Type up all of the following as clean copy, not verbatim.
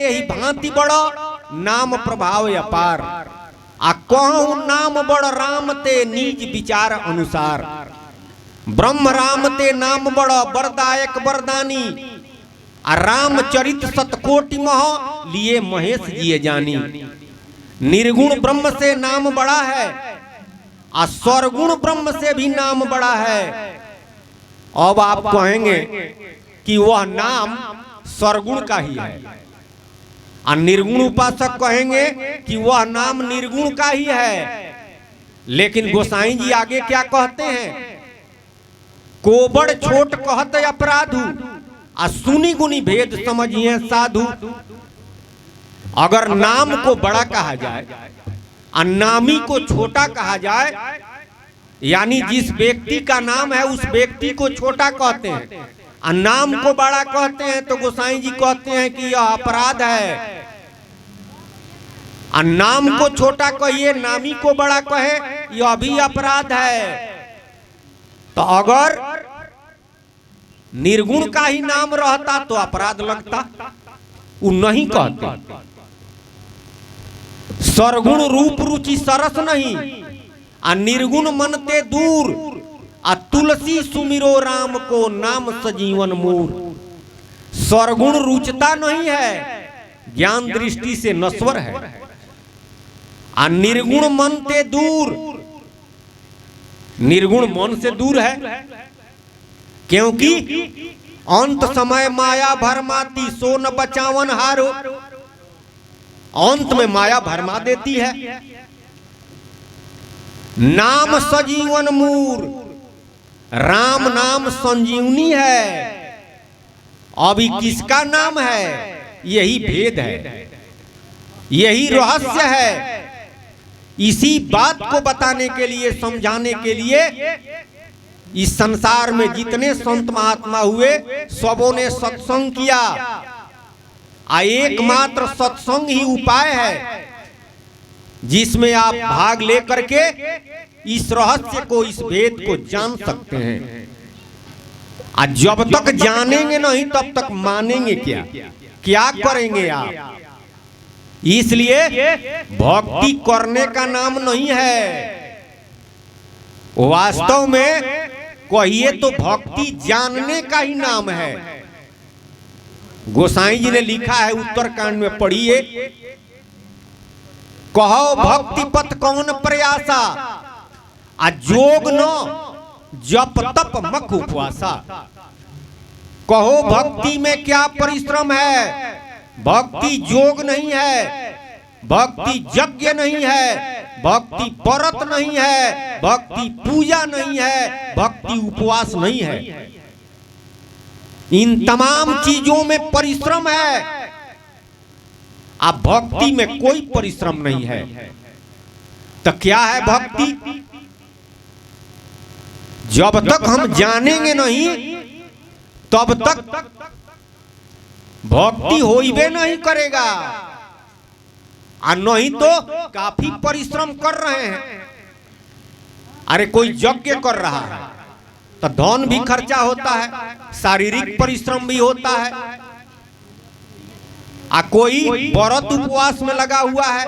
यही भांति बड़ो नाम प्रभाव अपार। आ कहूँ नाम बड़ राम ते निज विचार अनुसार। ब्रह्म राम ते नाम बड़ वरदायक वरदानी। आ रामचरित सतकोटि मह लिए महेश जिए जानी। निर्गुण ब्रह्म से नाम बड़ा है, आ सर्वगुण ब्रह्म से भी नाम बड़ा है। अब आप कहेंगे कि वह नाम सर्वगुण का ही है, और निर्गुण उपासक कहेंगे कि वह नाम निर्गुण का ही है। लेकिन गोसाई जी आगे क्या कहते हैं? कोबड़ छोट कहत अपराधु, आ सुनी गुनी भेद समझिए साधु। अगर नाम को बड़ा कहा जाए और नामी को छोटा कहा जाए, यानी जिस व्यक्ति का नाम है उस व्यक्ति को छोटा कहते हैं और नाम को बड़ा कहते हैं, तो गोसाई जी कहते हैं कि यह अपराध है। और नाम को छोटा कहिए, नामी को बड़ा कहे, यह भी अपराध है। तो अगर निर्गुण का ही नाम रहता तो अपराध लगता, वो नहीं कहते। सरगुण रूप रुचि सरस नहीं, आ निर्गुण मन ते दूर। आ तुलसी सुमिरो राम को नाम सजीवन मूर। सरगुण रुचता नहीं है, ज्ञान दृष्टि से नश्वर है। आ निर्गुण मन ते दूर, निर्गुण मन से दूर है, क्योंकि अंत समय माया भरमाती सो न बचावन हारो। अंत में माया भरमा देती है। नाम सजीवन मूर, राम नाम संजीवनी है। अभी किसका नाम है? यही भेद है, यही रहस्य है। इसी बात को बताने के लिए, समझाने के लिए इस संसार में जितने संत महात्मा हुए सबों ने सत्संग किया। एकमात्र सत्संग ही उपाय है जिसमें आप भाग लेकर के इस रहस्य को, इस भेद को जान सकते हैं। और जब तक जानेंगे नहीं तब तक मानेंगे क्या? क्या करेंगे आप? इसलिए भक्ति करने का नाम नहीं है, वास्तव में कहिए तो भक्ति जानने का ही नाम है। गोसाई जी ने लिखा है उत्तरकांड में, पढ़िए। कहो भक्ति पथ कौन प्रयासा, आ जोग न जप तप मख उपवासा। कहो भक्ति में क्या परिश्रम है? भक्ति जोग नहीं है, भक्ति यज्ञ नहीं है, भक्ति व्रत नहीं है, भक्ति पूजा नहीं है, भक्ति उपवास नहीं है। इन तमाम चीजों में परिश्रम है, अब भक्ति में कोई परिश्रम नहीं है। तो क्या है भक्ति? जब तक हम जानेंगे नहीं तब तक भक्ति होइबे नहीं करेगा। और नहीं तो काफी परिश्रम कर रहे हैं। अरे कोई यज्ञ कर रहा है तो धन भी खर्चा होता है, शारीरिक परिश्रम भी होता है। कोई व्रत उपवास में लगा हुआ है,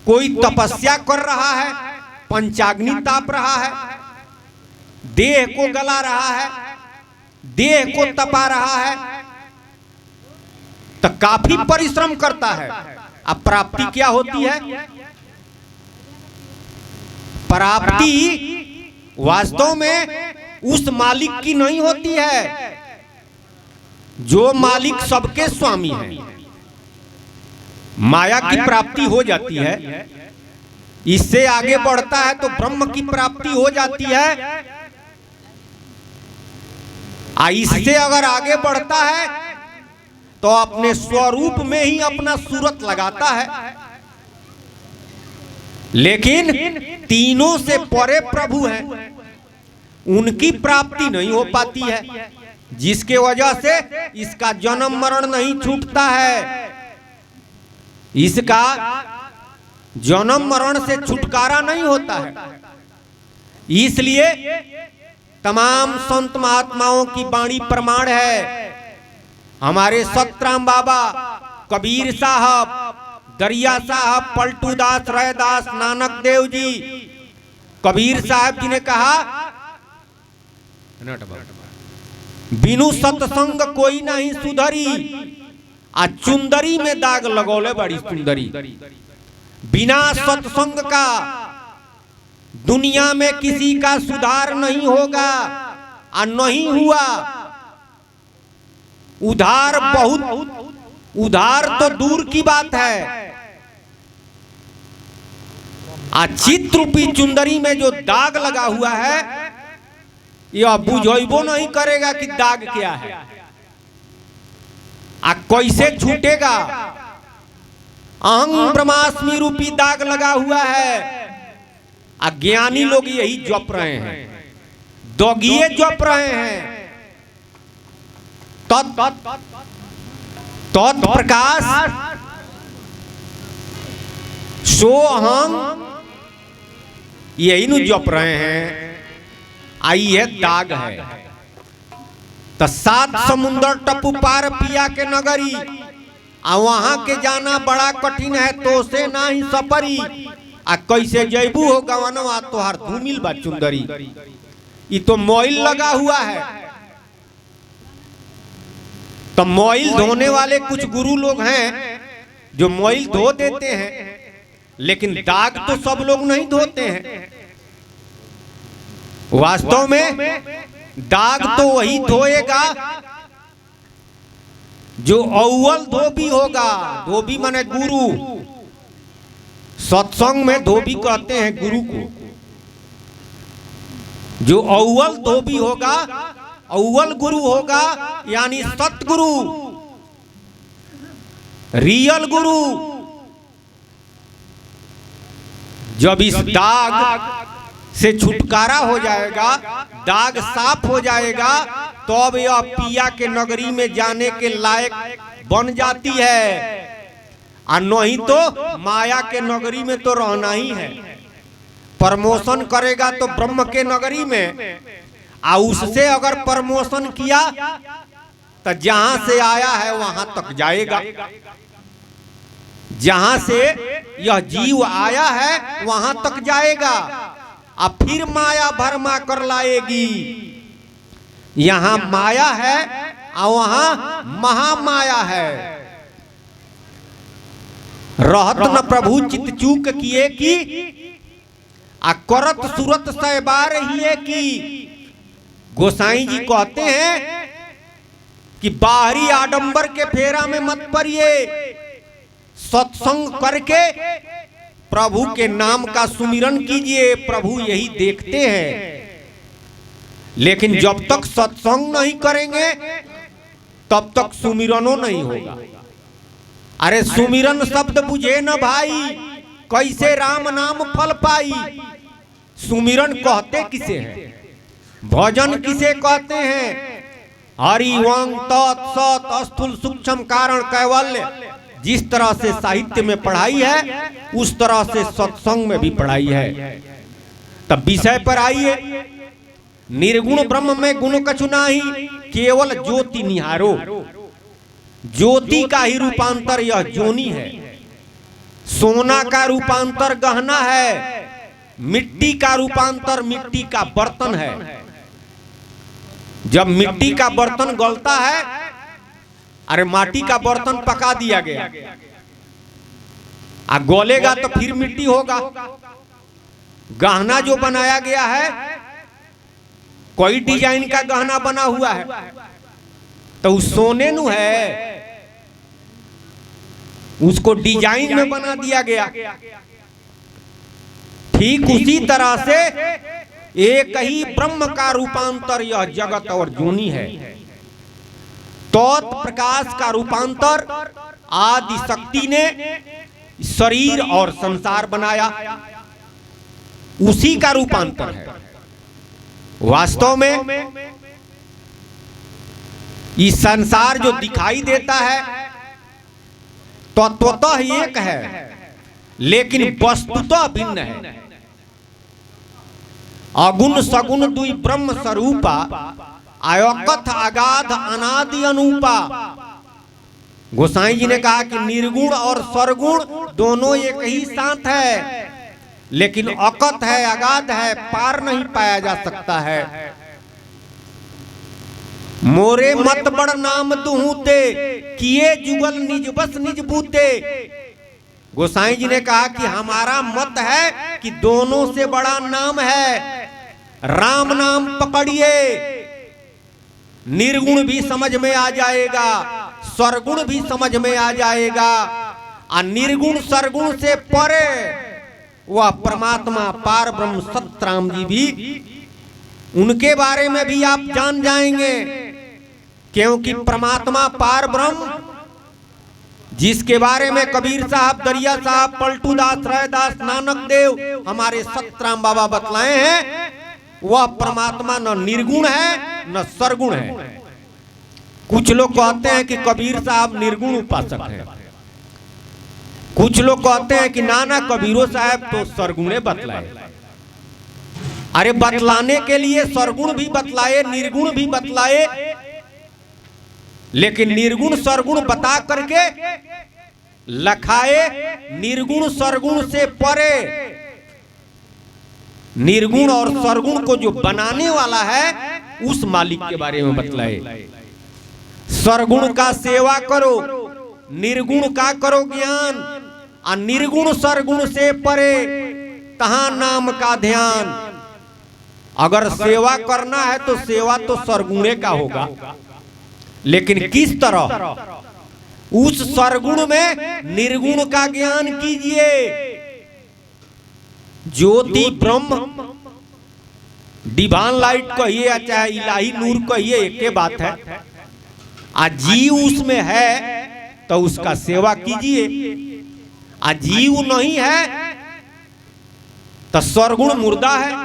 कोई तपस्या कर रहा है, पंचाग्नि ताप रहा है, देह को गला रहा है, देह को तपा रहा है, तो काफी परिश्रम करता है। अब प्राप्ति क्या होती है? प्राप्ति वास्तव में उस मालिक की नहीं होती है जो मालिक सबके स्वामी है। माया की प्राप्ति हो जाती है, इससे आगे बढ़ता है तो ब्रह्म की प्राप्ति हो जाती है। इससे अगर आगे बढ़ता है तो अपने स्वरूप में ही अपना सूरत लगाता है। लेकिन तीनों से परे प्रभु हैं, उनकी प्राप्ति नहीं हो पाती है, जिसके वजह से इसका जन्म मरण नहीं छूटता है। इसका जन्म मरण से छुटकारा नहीं होता है। इसलिए तमाम संत महात्माओं की वाणी प्रमाण है हमारे सतराम बाबा, कबीर साहब, दरिया साहब, पलटू दास, रैदास, नानक देव जी, कबीर साहब जी ने कहा बिनु सत्संग कोई नहीं सुधरी, आ चुंदरी में दाग लगौले बड़ी सुंदरी। बिना सत्संग का दुनिया में किसी का सुधार नहीं होगा, आ नहीं हुआ उधार, बहुत उधार तो दूर की बात है, आ चित रूपी चुंदरी में जो दाग लगा हुआ है यह बुझेबो नहीं करेगा कि दाग क्या है, आ कैसे छूटेगा। अहं ब्रह्मास्मि रूपी दाग लगा हुआ है। अज्ञानी लोग यही जप रहे हैं, दोगिए जप रहे हैं। तत्प्रकाश सो अहं, यही नु जप रहे हैं। आई है दाग है। तो 7 समुंदर टपू पार पिया के नगरी, आ वहां के जाना बड़ा कठिन है, तो से ना ही सपरी। आ कैसे जैबू हो गवनवा तोहार धूमिल बा चुंदरी, ये तो मोइल लगा हुआ है। तो मोइल धोने वाले कुछ गुरु लोग हैं जो मोइल धो देते हैं, लेकिन दाग तो सब लोग नहीं धोते हैं। वास्तव में दाग तो वही धोएगा जो अव्वल धोबी होगा। धोबी माने गुरु, सत्संग में धोबी कहते हैं गुरु को। जो अव्वल धोबी होगा, अव्वल गुरु होगा, यानी सतगुरु, रियल गुरु। जब इस दाग से छुटकारा हो जाएगा, दाग साफ हो जाएगा, तो अब यह पिया के नगरी में जाने के लायक बन जाती है। और नहीं तो माया के नगरी में तो रहना ही है। प्रमोशन करेगा तो ब्रह्म के नगरी में, और उससे अगर प्रमोशन किया तो जहां से आया है वहां तक जाएगा। जहां से यह जीव आया है वहां तक जाएगा, और फिर माया भरमा कर लाएगी। यहां माया है और वहां महामाया है। रहत न प्रभु चित चूक किए की, आ करत सूरत सहबार हिए की। गोसाई जी कहते हैं कि बाहरी आडंबर के फेरा में मत पड़िए, सत्संग करके प्रभु के नाम का सुमिरन कीजिए, प्रभु यही देखते हैं। लेकिन जब तक सत्संग नहीं करेंगे तब तक सुमिरनो नहीं होगा। अरे सुमिरन शब्द बुझे न भाई, कैसे राम नाम फल पाई। सुमिरन कहते किसे हैं, भजन किसे कहते हैं। हरि वंग तत् सत स्थूल सूक्ष्म कारण कैवल्य, जिस तरह से साहित्य में पढ़ाई है उस तरह से सत्संग में भी पढ़ाई है। तब विषय पर आइए। निर्गुण ब्रह्म में गुण कछु नाही, केवल ज्योति निहारो। ज्योति का ही रूपांतर यह जोनी है। सोना का रूपांतर गहना है, मिट्टी का रूपांतर मिट्टी का बर्तन है। जब मिट्टी का बर्तन गलता है, अरे माटी का बर्तन पका दिया गया, आ गलेगा तो फिर मिट्टी होगा। गहना जो बनाया गया है, कोई डिजाइन का गहना बना हुआ है, तो उस सोने नु है, उसको डिजाइन में बना दिया गया। ठीक उसी तरह से एक ही ब्रह्म का रूपांतर यह जगत और जोनी है। प्रकाश का रूपांतर आदि शक्ति ने शरीर और संसार बनाया, उसी का रूपांतर है। वास्तव में ये संसार जो दिखाई देता है तत्वतः एक है, लेकिन वस्तुतः भिन्न है। अगुण सगुण दुई ब्रह्म स्वरूपा, अयकथ अगाध अनादि अनूपा। गोसाई जी ने कहा कि निर्गुण और सरगुण दोनों एक ही साथ है, लेकिन अकत है, अगाध है, पार नहीं पाया जा सकता है। मोरे मत बड़ नाम दुहूते, किए जुगल निज बस निज बूते। गोसाई जी ने कहा कि हमारा मत है कि दोनों से बड़ा नाम है राम नाम पकड़िए, निर्गुण भी समझ में आ जाएगा, सरगुण भी समझ में आ जाएगा, और निर्गुण सरगुण से परे वह परमात्मा पार ब्रह्म सतराम जी भी, उनके बारे में भी आप जान जाएंगे। क्योंकि परमात्मा पार ब्रह्म जिसके बारे में कबीर साहब, दरिया साहब, पलटू दास, रायदास, नानक देव, हमारे सतराम बाबा बतलाए हैं, वह परमात्मा न निर्गुण है न सरगुण है। कुछ लोग कहते हैं कि कबीर साहब निर्गुण उपासक है, कुछ लोग कहते हैं कि नाना कबीरो साहब तो सरगुणे बतलाए। अरे बतलाने के लिए सरगुण भी बतलाए, निर्गुण भी बतलाए, लेकिन निर्गुण सरगुण बता करके लखाए निर्गुण सरगुण से परे। निर्गुण और सरगुण को जो बनाने वाला है उस मालिक के बारे में बतलाए। सरगुण का सेवा करो, निर्गुण का करो ज्ञान, और निर्गुण सरगुण से परे तहां नाम का ध्यान। अगर सेवा करना है तो सेवा तो सरगुणे का होगा, लेकिन किस तरह? उस सरगुण में निर्गुण का ज्ञान कीजिए। ज्योति ब्रह्म, डिवाइन लाइट कहिए या चाहे इलाही नूर कहिए, एक ही बात है। आ जीव उसमें है तो उसका सेवा कीजिए, आ जीव नहीं है तो सरगुण मुर्दा है।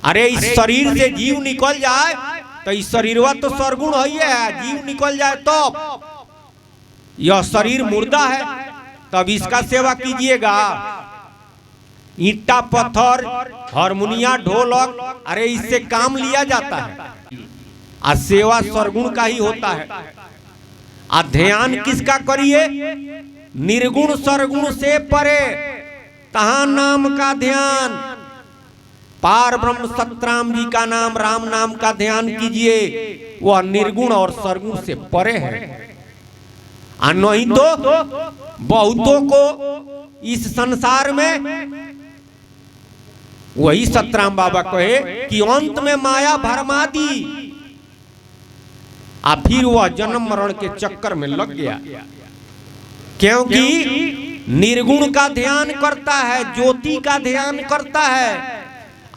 अरे इस शरीर से जीव निकल जाए तो इस शरीरवा तो सरगुण है, जीव निकल जाए तो यह शरीर मुर्दा है, तब इसका सेवा कीजिएगा। ईंटा पत्थर हारमोनिया ढोलक, अरे इससे काम लिया जाता है, आ सेवा सरगुण का ही होता है। आ ध्यान किसका करिए? निर्गुण सरगुण से परे तहां नाम का ध्यान। पार ब्रह्म सतराम जी का नाम, राम नाम का ध्यान कीजिए, वह निर्गुण और सरगुण से परे है। नहीं तो बहुतों को इस संसार में वही सतराम बाबा कहे कि अंत में माया भरमा दी, आ फिर वह जन्म मरण के चक्कर में लग गया। क्योंकि निर्गुण का ध्यान करता है, ज्योति का ध्यान करता है,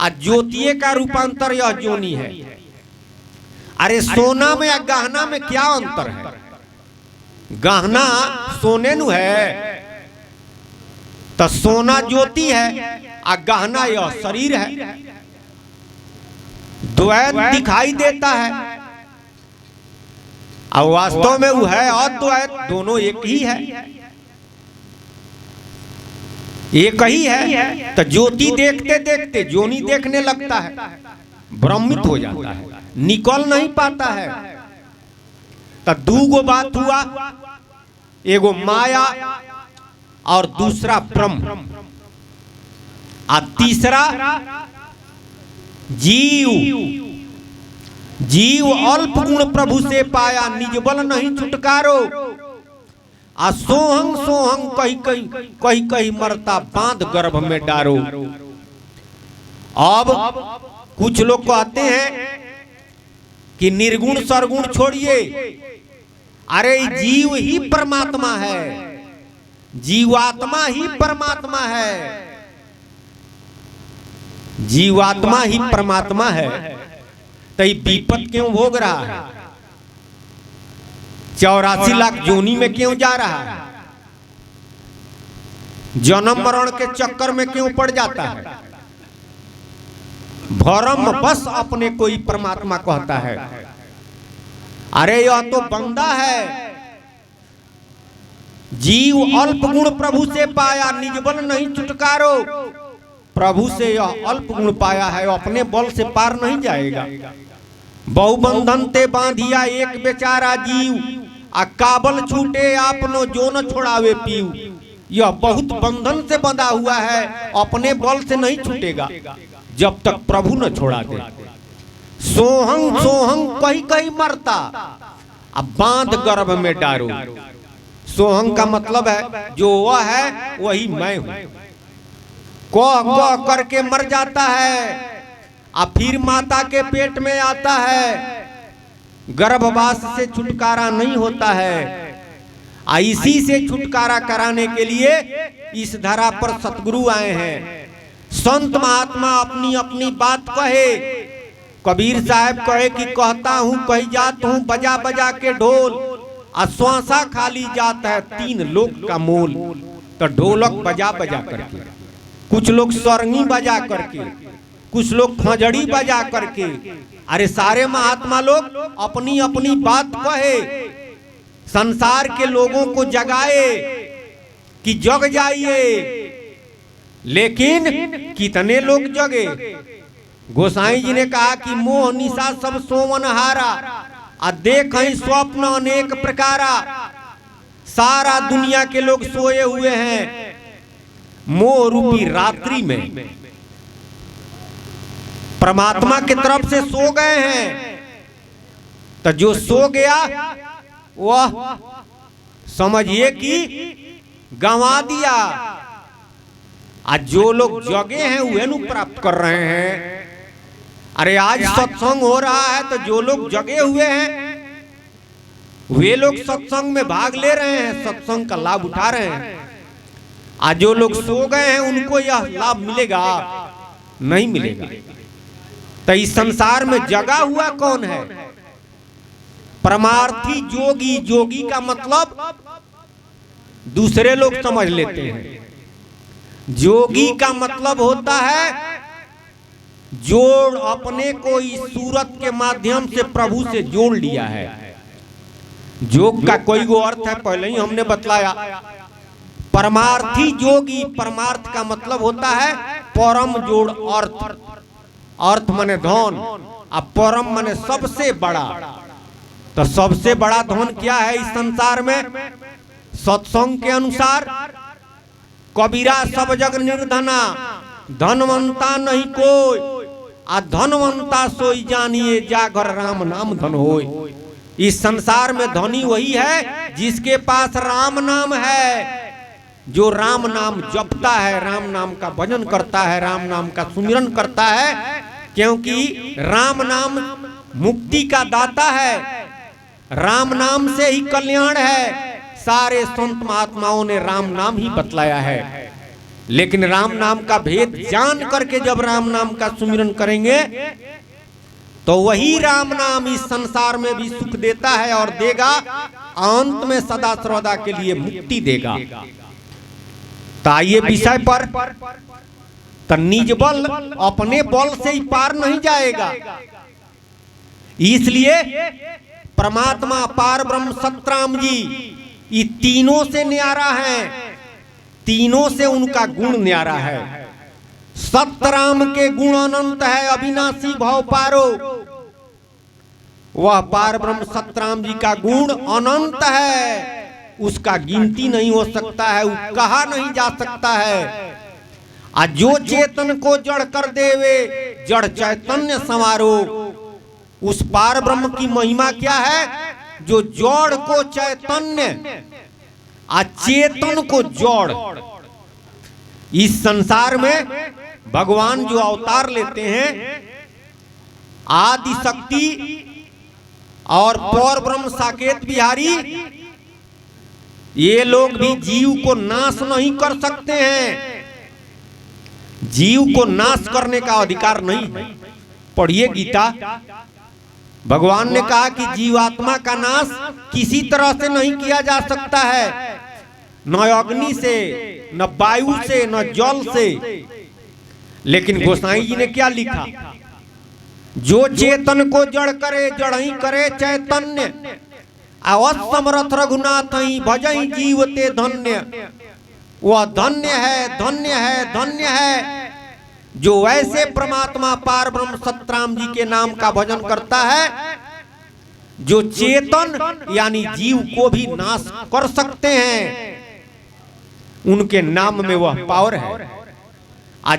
आ ज्योतिये का रूपांतर यह जोनी है। अरे सोना में या गहना में क्या अंतर है? गहना सोने नु है तो सोना ज्योति है, आ गहना यह शरीर है। द्वैत दिखाई देता है, और वास्तव में वो है अद्वैत, दोनों एक ही है, एक ही है। तो ज्योति देखते देखते जोनी देखने लगता है, भ्रमित हो जाता है, निकल नहीं पाता है। तो दूगो बात हुआ, एगो माया और दूसरा ब्रह्म, और तीसरा जीव। जीव अल्प गुण प्रभु से पाया, निज बल नहीं छुटकारो। आ सोहंग सोहंग कही कही मरता, बांध गर्भ में डारो। अब कुछ लोग कहते हैं कि निर्गुण सरगुण छोड़िए, अरे जीव ही परमात्मा है, जीवात्मा ही परमात्मा है, जीवात्मा ही परमात्मा है, तो ये विपत क्यों भोग रहा है? 84 लाख जोनी में क्यों जा रहा है? जन्म मरण के चक्कर में क्यों पड़ जाता है? भरम बस अपने कोई परमात्मा कहता है। अरे यह तो बंदा है, जीव अल्प गुण प्रभु से पाया, निज बल नहीं छुटकारो। प्रभु से यह अल्प गुण पाया है, अपने बल से पार नहीं जाएगा। बहुबंधन ते बांधिया एक बेचारा जीव, आ काबल छूटे आपनो जो न छोड़ावे पीऊ। यह बहुत बंधन से बंधा हुआ है, अपने बल से नहीं छूटेगा जब तक प्रभु न छोड़ा दे। सोहंग सोहंग कहीं कहीं मरता, अब बांध गर्भ में डारो। सोहंग का मतलब है जो वह है वही मैं हूं। कह कह करके मर जाता है, अब फिर माता के पेट में आता है, गर्भवास से छुटकारा नहीं होता है। इसी से छुटकारा कराने के लिए इस धरा पर सतगुरु आए हैं। संत महात्मा अपनी अपनी बात कहे। कबीर साहब कहे कि कहता हूं कही जात हूं बजा बजा के ढोल, श्वासा खाली जाता है 3 लोग का मोल। तो ढोलक बजा बजा करके, कुछ लोग सरंगी बजा करके, कुछ लोग खंजड़ी बजा करके, अरे सारे महात्मा लोग अपनी अपनी बात कहे, संसार के लोगों को जगाए कि जग जाइए। लेकिन कितने लोग जगे? गोसाई जी ने कहा कि मोह निशा सब सोवन हारा, देख स्वप्न अनेक प्रकारा। सारा दुनिया के लोग सोए हुए हैं मोह रूपी रात्रि में, परमात्मा की तरफ से सो गए हैं। तो जो सो गया वह समझिए कि गंवा दिया। आज जो लोग जगे हैं वे नु प्राप्त कर रहे हैं। अरे आज सत्संग हो रहा है तो जो लोग जगे हुए हैं वे लोग सत्संग में भाग ले रहे हैं, सत्संग का लाभ उठा रहे हैं। आज जो लोग सो गए हैं उनको यह लाभ मिलेगा? नहीं मिलेगा। तो इस संसार में जगा हुआ कौन है? परमार्थी जोगी। जोगी का मतलब दूसरे लोग समझ लेते हैं। जोगी का मतलब होता है जोड़, अपने को इस सूरत के माध्यम से प्रभु से जोड़ लिया है। जोग का कोई वो अर्थ है पहले ही हमने बतलाया। परमार्थी जोगी, परमार्थ का मतलब होता है परम जोड़ अर्थ। अर्थ माने धन, अब परम माने सबसे बड़ा। तो सबसे बड़ा धन क्या है इस संसार में? सत्संग के अनुसार कबीरा सब जग निर्धना, धनवंता नहीं कोई, धनवंता सोई जानिए जागर राम नाम धन होय। इस संसार में धनी वही है जिसके पास राम नाम है, जो राम नाम जपता है, राम नाम का भजन करता है, राम नाम का सुमिरन करता है। क्योंकि राम नाम मुक्ति का दाता है, राम नाम से ही कल्याण है। सारे संत महात्माओं ने राम नाम ही बतलाया है। लेकिन राम नाम का भेद जान करके जब राम नाम का सुमिरन करेंगे तो वही राम नाम इस संसार में भी सुख देता है और देगा, अंत में सदा सर्वदा के लिए मुक्ति देगा। तो आइए विषय पर। तो निज बल, अपने बल से ही पार नहीं जाएगा। इसलिए परमात्मा पार ब्रह्म सतराम जी ये तीनों से न्यारा है, तीनों से उनका गुण न्यारा है। सतराम के गुण अनंत है, अविनाशी भव पारो। वह पार ब्रह्म सतराम जी का गुण अनंत है, उसका गिनती नहीं हो सकता है, वो कहा नहीं जा सकता है। जो चेतन को जड़ कर देवे जड़ चैतन्य संवारो। उस पार ब्रह्म की महिमा क्या है? जो जड़ को चैतन्य, चेतन को जड़। इस संसार में भगवान जो अवतार लेते हैं, आदि शक्ति और पौर ब्रह्म साकेत बिहारी, ये लोग भी जीव को नाश नहीं कर सकते हैं। जीव को नाश करने का अधिकार नहीं है। पढ़िए गीता, भगवान ने कहा कि जीवात्मा का नाश किसी तरह से नहीं किया जा सकता है, न अग्नि से, न वायु से, न जल से। लेकिन गोसाई जी ने क्या लिखा? जो चेतन को जड़ करे जड़ ही करे चैतन्य, असमर्थ रघुनाथ ही भजई जीवते धन्य। वह धन्य है, धन्य है, धन्य है जो ऐसे परमात्मा पार ब्रह्म सतराम जी के नाम का भजन करता है। जो चेतन यानी जीव को भी नाश कर सकते हैं, उनके नाम में वह पावर है।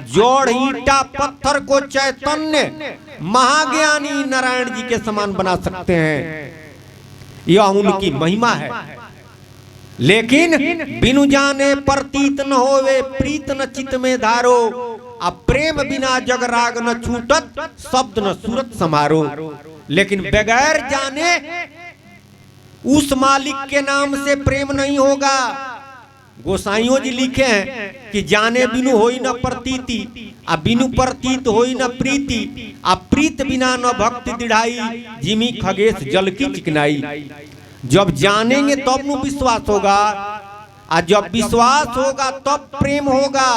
जोड़ ईटा पत्थर को चैतन्य महाज्ञानी नारायण जी के समान बना सकते हैं, यह उनकी महिमा है। लेकिन बिनु जाने प्रतीत न होवे, प्रीत न चित में धारो, अब प्रेम बिना जग राग न छूटत, शब्द न सूरत समारो। लेकिन बगैर जाने उस मालिक के नाम से प्रेम नहीं होगा। गोसाइयों जी लिखे हैं कि जाने बिनु होई न प्रतीति, आ बिनु प्रतीत होई न प्रीति, आ प्रीत बिना न भक्ति दृढ़ाई, जिमी खगेश जल की चिकनाई। जब जानेंगे तब न विश्वास होगा, और जब विश्वास होगा तब प्रेम होगा।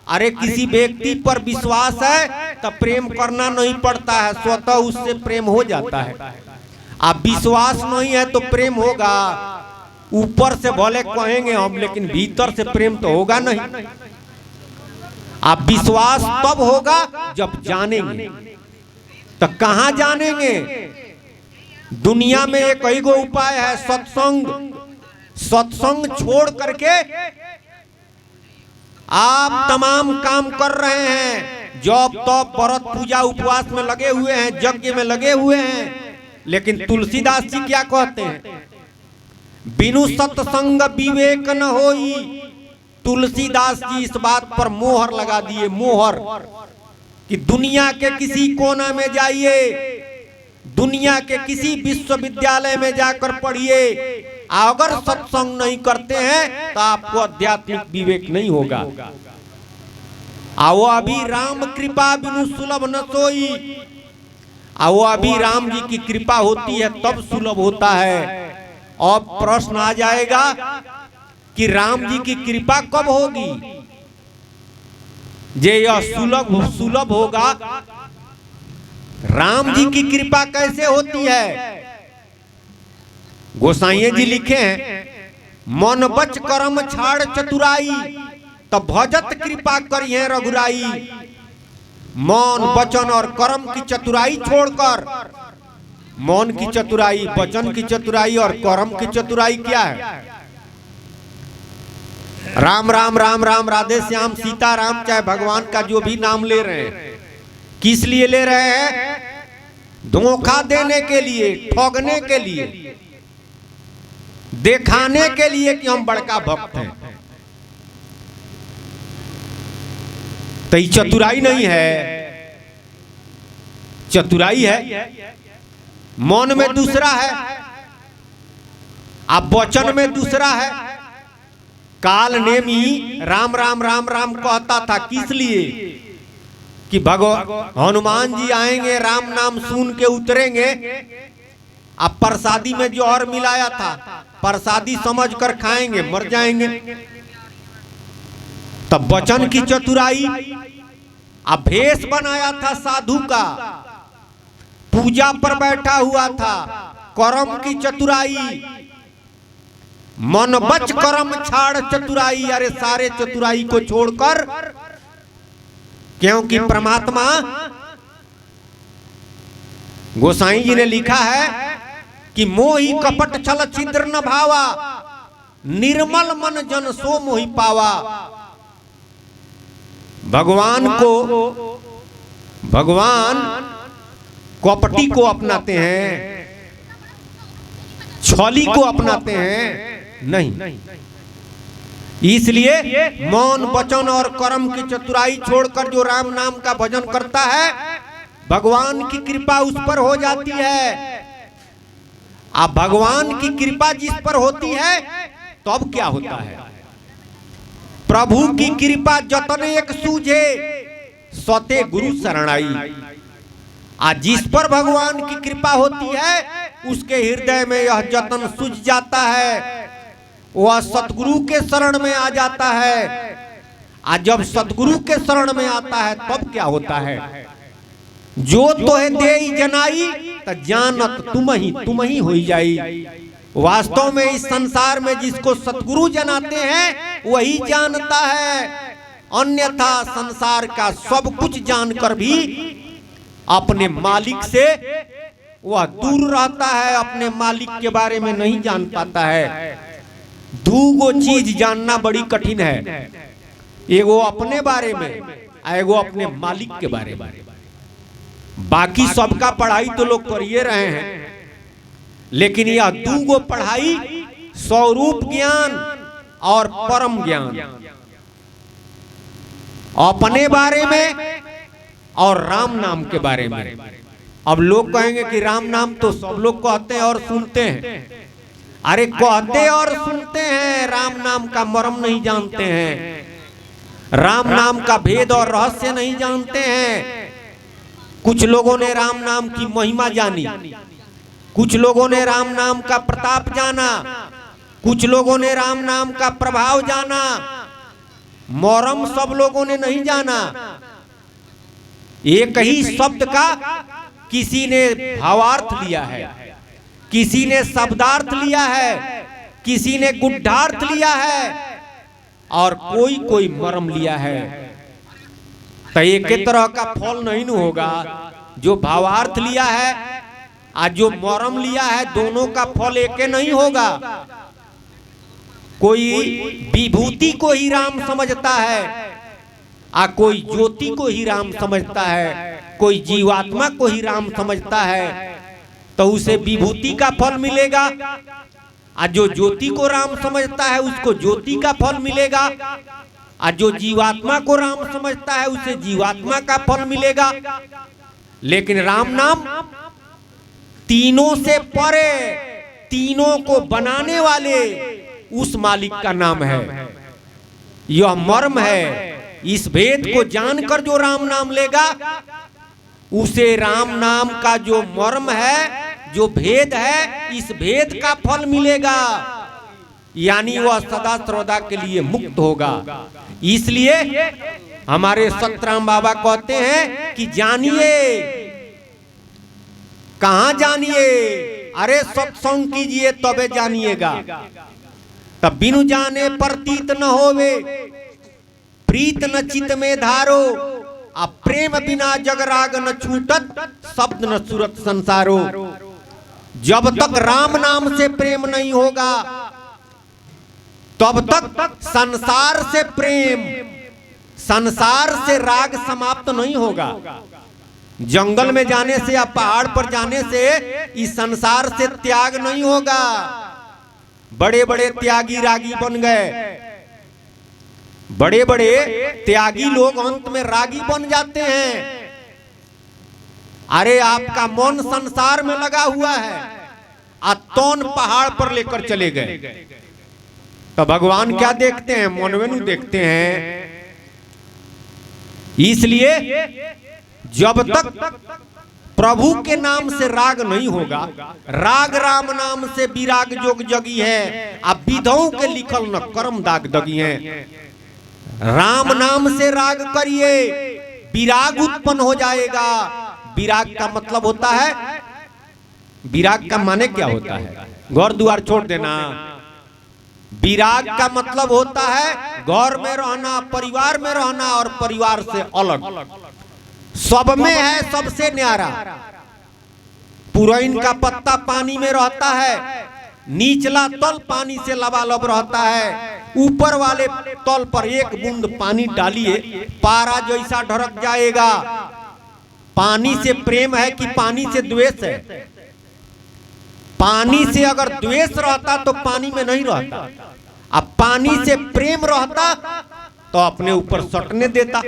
अरे किसी व्यक्ति पर विश्वास है तब प्रेम करना नहीं पड़ता है, स्वतः उससे प्रेम हो जाता है। अब विश्वास नहीं है तो प्रेम होगा, ऊपर से भले कहेंगे हम, लेकिन भीतर से प्रेम तो होगा नहीं। अब विश्वास तब होगा जब जानेंगे। तो कहां जानेंगे? दुनिया में एक ही गो उपाय है, सत्संग। सत्संग छोड़ करके आप तमाम काम कर रहे हैं, जॉब तॉब व्रत पूजा उपवास में लगे हुए हैं, यज्ञ में लगे हुए हैं। लेकिन तुलसीदास जी क्या कहते हैं? बिनु सत्संग विवेक न होई। तुलसीदास जी इस बात पर मोहर लगा दिए, मोहर, कि दुनिया के किसी कोना में जाइए, दुनिया के किसी विश्वविद्यालय में जाकर पढ़िए, अगर सत्संग नहीं करते हैं तो आपको आध्यात्मिक विवेक नहीं होगा। आओ अभी राम कृपा बिनु सुलभ न सोई। आओ अभी राम जी की कृपा होती है तब सुलभ होता है। अब प्रश्न आ जाएगा कि राम जी की कृपा कब होगी? जे यह सुलभ होगा, राम जी की कृपा कैसे होती है? गोसाइये जी लिखे हैं, मन बच करम छाड़ चतुराई, तब भजत कृपा करिए रघुराई। मन वचन और कर्म की चतुराई छोड़कर, मौन की चतुराई, वचन की चतुराई और कर्म की चतुराई क्या है? राम राम राम राम, राधे श्याम, सीता राम, चाहे भगवान का जो भी नाम ले रहे हैं, किस लिए ले रहे हैं? धोखा देने के लिए, ठगने के लिए, दिखाने के लिए कि हम बड़का भक्त हैं। तो ये चतुराई नहीं है, चतुराई है मौन में दूसरा है, अब वचन में दूसरा है। काल नेमी राम राम राम राम कहता था, किस लिए? कि हनुमान जी आएंगे, राम नाम सुन के उतरेंगे। अब प्रसादी में जौहर मिलाया था, प्रसादी समझ कर खाएंगे, मर जाएंगे। तब वचन की चतुराई, अब भेष बनाया था साधु का, पूजा पर बैठा हुआ था, कर्म की चतुराई, मन बच कर्म छाड़ चतुराई। अरे सारे चतुराई को छोड़कर, क्योंकि परमात्मा, गोसाई जी ने लिखा है कि मोहि कपट छल छिद्र न भावा, निर्मल मन जन सो मोहि पावा। भगवान कपटी को अपनाते हैं, छली को अपनाते हैं नहीं। इसलिए मौन वचन और कर्म की चतुराई छोड़कर जो राम नाम का भजन करता है, भगवान की कृपा उस पर हो जाती है। अब भगवान की कृपा जिस पर होती है तब क्या होता है? प्रभु की कृपा जतन एक सूझे, सते गुरु शरणाई। आज जिस पर भगवान की कृपा होती है, उसके हृदय में यह जतन सूझ जाता है, वह सतगुरु के शरण में आ जाता है। आज जब सतगुरु के शरण में आता है तब क्या होता है? जो तोहे देई जनाई, त जानत तुम ही होई जाई। वास्तव में इस संसार में जिसको सतगुरु जनाते हैं वही जानता है, अन्यथा संसार का सब कुछ जानकर भी अपने मालिक से वह दूर रहता है, अपने मालिक के बारे में नहीं जान पाता है। दूगो चीज जानना बड़ी कठिन है, एगो अपने बारे में, एगो अपने मालिक के बारे में। बाकी सबका पढ़ाई तो लोग करिए रहे हैं, लेकिन यह दूगो पढ़ाई, स्वरूप ज्ञान और परम ज्ञान, अपने बारे में और राम नाम के बारे में। अब लोग कहेंगे कि राम नाम तो सब लोग कहते हैं और सुनते हैं। अरे कहते और सुनते हैं, राम नाम का मर्म नहीं जानते हैं, राम नाम का भेद और रहस्य नहीं जानते हैं। कुछ लोगों ने राम नाम की महिमा जानी, कुछ लोगों ने राम नाम का प्रताप जाना, कुछ लोगों ने राम नाम का प्रभाव जाना, मर्म सब लोगों ने नहीं जाना। एक ही शब्द का किसी ने भावार्थ लिया है, किसी ने शब्दार्थ लिया है, किसी ने गुड्ढार्थ लिया है और कोई कोई मर्म लिया है। तो एक तरह का फल नहीं होगा। जो भावार्थ लिया है और जो मर्म लिया है, दोनों का फल एक नहीं होगा। कोई विभूति को ही राम समझता है और कोई ज्योति को ही राम समझता है, कोई जीवात्मा को ही राम समझता है, तो उसे विभूति का फल मिलेगा। और जो ज्योति को राम समझता है उसको ज्योति का फल मिलेगा, और जो जीवात्मा को राम समझता है उसे जीवात्मा का फल मिलेगा। लेकिन राम नाम तीनों से परे, तीनों को बनाने वाले उस मालिक का नाम है। यह मर्म है। इस भेद को जानकर जो राम नाम लेगा, उसे राम नाम का जो मर्म है, जो भेद है, इस भेद का फल मिलेगा। यानी वह सदा सर्वदा के लिए मुक्त होगा। इसलिए हमारे सतराम बाबा कहते हैं कि जानिए। कहां जानिए? अरे सत्संग कीजिए तबे जानिएगा। तब बिनु जाने प्रतीत न होवे, प्रीत न चित में धारो, अब प्रेम बिना जग राग न छूटत, शब्द न सूरत संसारो। जब तक राम नाम से प्रेम नहीं होगा, तब तक संसार से प्रेम, संसार से राग समाप्त नहीं होगा। जंगल में जाने से या पहाड़ पर जाने से इस संसार से त्याग नहीं होगा। बड़े बड़े त्यागी रागी बन गए, बड़े बड़े त्यागी लोग अंत में रागी बन जाते हैं। अरे आपका मन संसार में लगा हुआ है, अतौन पहाड़ पर लेकर चले गए, तो भगवान क्या देखते हैं? मनवेनु देखते हैं। इसलिए जब तक प्रभु के नाम से राग नहीं होगा, राग राम नाम से विराग जोग जगी है, अब विधों के लिखल न कर्म दाग दगी है। राम नाम से राग करिए, विराग उत्पन्न हो जाएगा। विराग का मतलब होता है, विराग का माने क्या होता है? घर द्वार छोड़ देना। विराग का मतलब होता है घर में रहना, परिवार में रहना और परिवार से अलग। सब में है सबसे न्यारा। पुरैन का पत्ता पानी में रहता है, निचला तल पानी से लबालब रहता है। ऊपर वाले तल पर एक बूंद पानी डालिए, पारा जैसा ढरक जाएगा। पानी से प्रेम है कि पानी से द्वेष है? पानी से अगर द्वेष रहता तो पानी में नहीं रहता। अब पानी से प्रेम रहता तो अपने ऊपर सटने देता।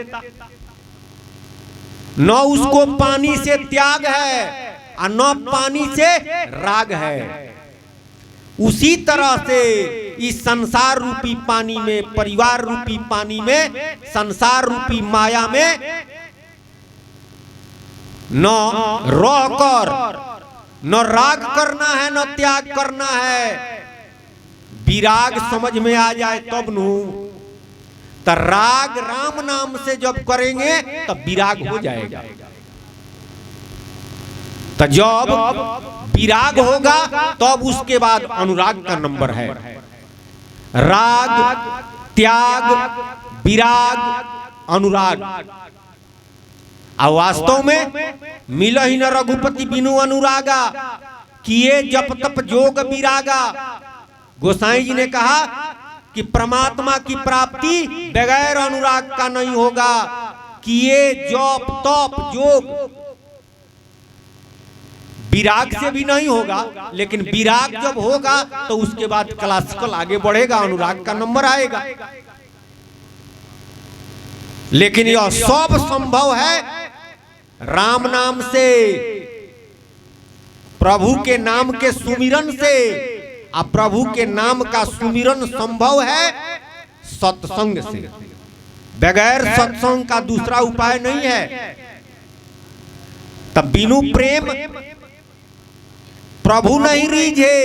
न उसको पानी से त्याग है और न पानी से राग है। उसी तरह से इस संसार रूपी पानी में, परिवार रूपी पानी में, संसार रूपी माया में न रहकर न राग करना है न त्याग करना है। विराग समझ में आ जाए तब नू, तो राग राम नाम से जब करेंगे तब विराग हो जाएगा। तो जब विराग होगा तब उसके बाद अनुराग का नंबर है। राग, त्याग, विराग, अनुराग। और वास्तव में मिलहि न रघुपति बिनु अनुरागा, किए जप तप जोग विरागा। गोसाई जी ने कहा कि परमात्मा की प्राप्ति बगैर अनुराग का नहीं होगा, किए जप तप जोग विराग से भी नहीं होगा, लेकिन विराग जब होगा तो उसके बाद क्लासिकल आगे बढ़ेगा, अनुराग का नंबर आएगा। लेकिन यह सब संभव है राम नाम से, प्रभु के नाम के सुमिरन से। अब प्रभु के नाम का सुमिरन संभव है सत्संग से, बगैर सत्संग का दूसरा उपाय नहीं है। तब बिनु प्रेम प्रभु नहीं रीझे,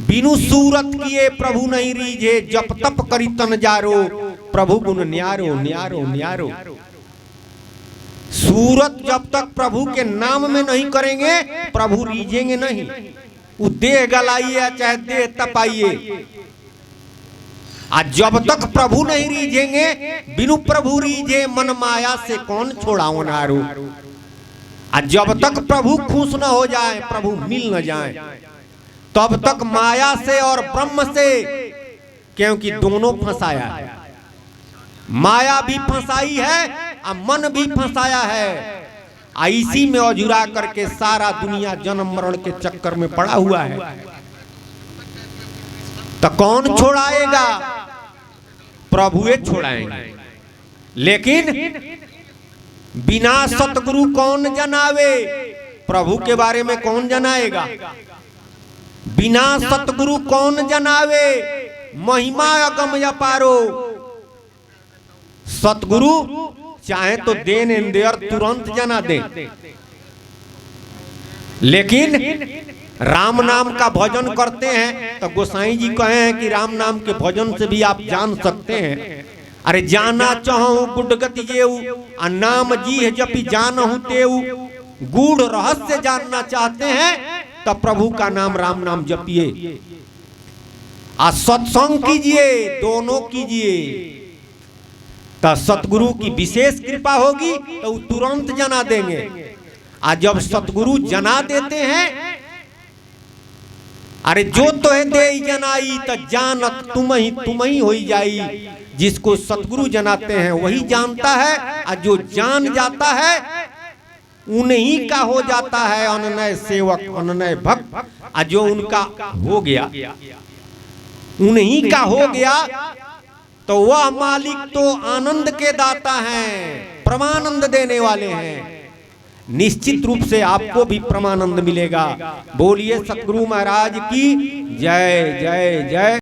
बिनु सूरत किए प्रभु नहीं रीझे। जप तप करी तन जारो, प्रभु गुण न्यारो न्यारो न्यारो। सूरत जब तक प्रभु के नाम में नहीं करेंगे प्रभु रीझेंगे नहीं। वो देह गलाइए चाहे देह तपाइए, आज जब तक प्रभु नहीं रीझेंगे, बिनु प्रभु रीझे मन माया से कौन छोड़ाओ नारो। आज जब तक प्रभु खुश न हो जाए, प्रभु मिल न जाए, तब तक माया से और ब्रह्म से, क्योंकि दोनों फंसाया है। माया भी फंसाई है और मन भी फंसाया है। इसी में अजुरा करके सारा दुनिया जन्म मरण के चक्कर में पड़ा हुआ है। तो कौन छोड़ाएगा? प्रभुए छोड़ाएंगे। लेकिन बिना सतगुरु कौन जनावे? प्रभु के बारे में कौन जनाएगा? बिना सतगुरु कौन जनावे? महिमा अगम अपारो। सतगुरु चाहे तो देन एंड देयर तुरंत जना दे, लेकिन राम नाम का भजन करते हैं तो गोसाई जी कहे हैं कि राम नाम के भजन से भी आप जान सकते हैं। अरे जाना चाहूं गुडगति जेऊ, नाम जी जपि जानहु तेऊ। गूढ़ रहस्य जानना चाहते हैं तो प्रभु का नाम राम नाम जपिए, सत्संग कीजिए, दोनों कीजिए। तो सतगुरु की विशेष कृपा होगी तो वो तुरंत जना देंगे। आज जब सतगुरु जना देते हैं, अरे जो तो है दे जनाई तो जानत तुम ही हो जाई। जिसको सतगुरु जनाते हैं वही जानता है, और जो जान जाता है उन्हीं का हो जाता है अनन्य सेवक अनन्य भक्त। और जो उनका हो गया उन्हीं का हो गया तो वह मालिक तो आनंद के दाता हैं, परमानंद देने वाले हैं। निश्चित रूप से आपको भी परमानंद मिलेगा। बोलिए सतगुरु महाराज की जय जय जय।